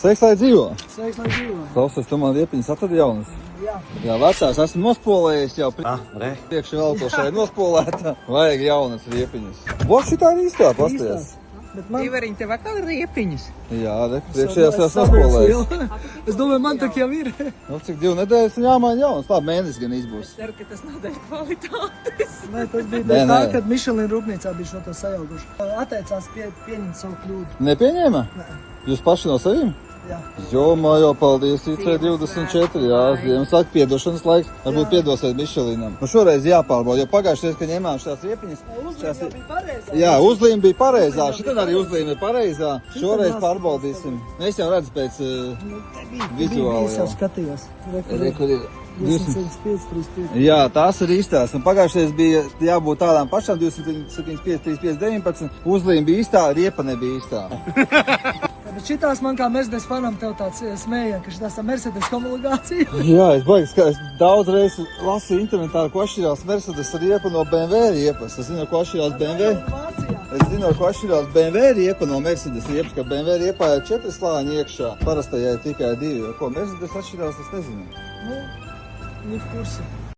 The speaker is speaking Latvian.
Sveiks, lai dzīvo! Sveiks, lai dzīvo! Klausies, tu man riepiņas atradi jaunas? Jā. Jā, vecās esmu nospolējis jau. Re. Priekšā velkošai nospolēta. Vajag jaunas riepiņas. Boš, šitā ir īstā, pasties. Bet man... Ivariņ, tev atkal ir riepiņas. Jā, priekšējās es nospolējis. Es domāju, man tak jau ir. Nu, cik 2 nedēļas un jāmaina jaunas. Tā mēnesis gan izbūs. Ceru, ka tas nav dēļ kvalitātes. Nē, tas bija dēļ tā, kad Michelin rūpnīcā bija šo to sajaukuši. Atteicās pieņemt savu kļūdu. Nepieņēma? Nē. Jūs paši no saviem? Jā. Jomā, paldies, IC24, jā, Ziemassvētku piedošanas laiks, varbūt piedosiet Michelinam. Nu šoreiz jāpārbauda, jo pagājušajā, kad ņēmām šās riepiņas. Uzlīme bija pareizā. Jā, uzlīme bija pareizā, šitad arī uzlīme ir pareizā. Šoreiz pārbaudīsim. Es jau redzu pēc vizuāli. Es jau skatījos. Kur ir 275, 35. Jā, tās ir īstās. Un pagājušajā bija jābūt tādām pašām 275, 35, 19. Uzlīme bija īstā, riepa nebija īstā. Bet šitās man kā Mercedes fanam tev tāds smējā, ka šitās tā Mercedes homologācija. Jā, es daudz reizi lasu internetā, ko atšķirās Mercedes riepa no BMW riepas. Es zinu, ko atšķirās BMW. Es zinu, ko atšķirās BMW riepa no Mercedes riepas, ka BMW riepā ir 4 slāņi iekšā. Parastajai tikai 2. Ko Mercedes atšķirās, es nezinu. Nu, ir kursi.